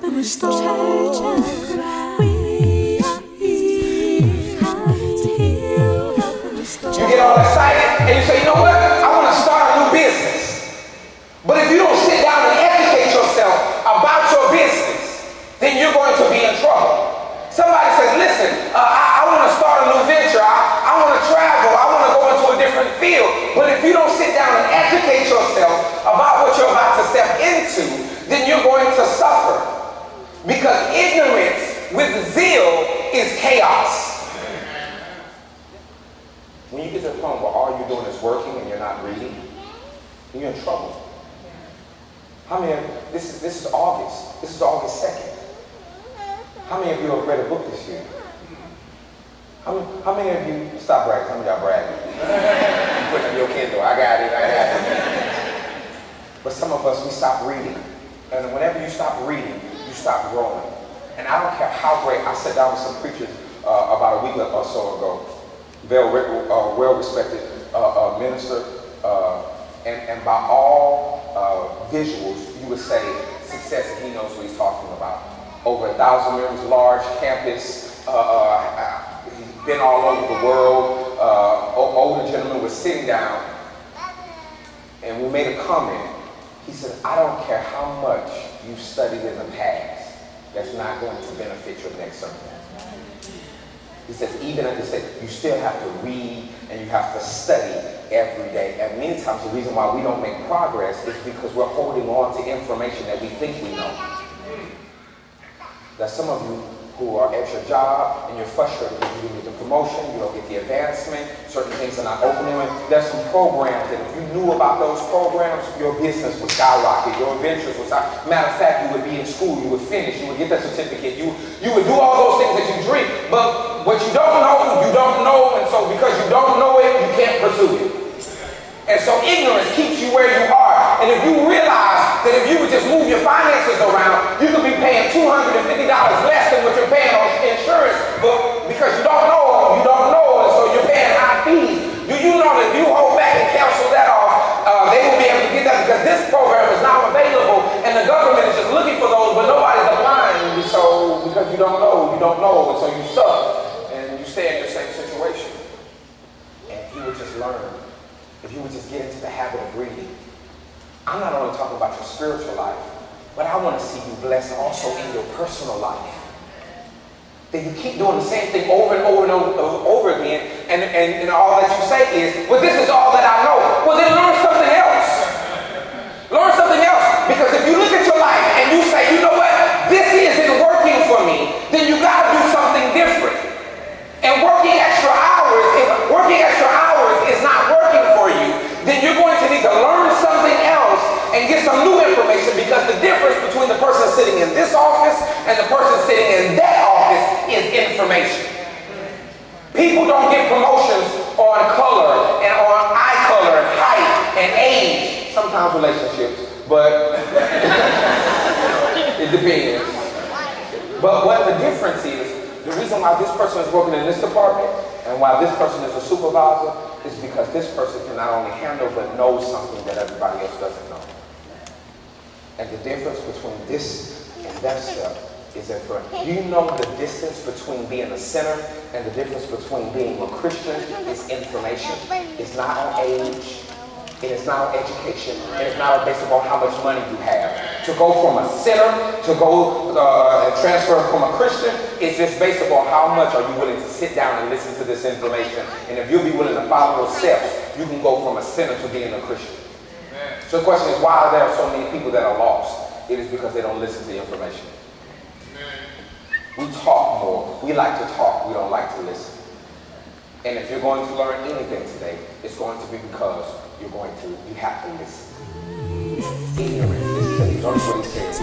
You get all excited and you say, you know what? I want to start a new business. But if you don't sit down and educate yourself about your business, then you're going to be in trouble. Somebody says, listen, I want to start a new venture. I want to travel. I want to go into a different field. But if you don't sit down and educate yourself about what you're about to step into, then you're going to suffer. Because ignorance with zeal is chaos. When you get to the point where all you're doing is working and you're not reading, you're in trouble. How many of this is August. This is August 2nd. How many of you have read a book this year? How many of you, stop bragging, how many of y'all bragging? You put it in your Kindle, I got it. But some of us, we stop reading. And whenever you stop reading, you stop growing. And I don't care how great, I sat down with some preachers about a week or so ago. They're well-respected minister, and by all visuals, you would say success, and he knows what he's talking about. Over 1,000 members, large campus, he's been all over the world. Older gentleman was sitting down, and we made a comment. He said, I don't care how much you've studied in the past, that's not going to benefit your next sermon. He says, even at this stage, you still have to read and you have to study every day. And many times the reason why we don't make progress is because we're holding on to information that we think we know. There's some of you who are at your job and you're frustrated because you didn't get the promotion, you don't get the advancement, certain things are not opening. There's some programs that if you knew about those programs, your business would skyrocket, your ventures would skyrocket. Matter of fact, you would be in school, you would finish, you would get that certificate, you would do all those things that you dream. But what you don't know, and so because you don't know it, you can't pursue it. And so ignorance keeps you where you are. And if you realize that if you would just move your finances around, you could be paying $250 less than what you're paying on insurance, but because you don't know, and so you're paying high fees. Do you know that if you hold back and cancel that off, they will be able to get that because this program is now available and the government is just looking for those, but nobody's applying. So because you don't know, and so you stuck and you stay in the same situation. And if you would just learn, if you would just get into the habit of reading. I'm not only talking about your spiritual life, but I want to see you blessed also in your personal life. That you keep doing the same thing over and over and over again, and all that you say is, well, this is all that I know. Well, then learn something else. Learn something else. Because if you look at your life and you say, you know what, this isn't working for me, then you got to do something different. And working extra hours, if working extra hours is not working for you, then you're going to need to learn something else and get some new information, because the difference between the person sitting in this office and the person sitting in that office is information. People don't get promotions on color and on eye color and height and age. Sometimes relationships, but it depends. But what the difference is, the reason why this person is working in this department and why this person is a supervisor is because this person can not only handle but knows something that everybody else doesn't know. And the difference between this and that stuff is that do you know the distance between being a sinner and the difference between being a Christian is information. It's not on age. It is not on education. It is not based upon how much money you have. To go from a sinner to go and transfer from a Christian is just based upon how much are you willing to sit down and listen to this information. And if you'll be willing to follow those steps, you can go from a sinner to being a Christian. So the question is, why are there so many people that are lost? It is because they don't listen to the information. We talk more. We like to talk. We don't like to listen. And if you're going to learn anything today, it's going to be because you have to listen. Ignorance is what he says.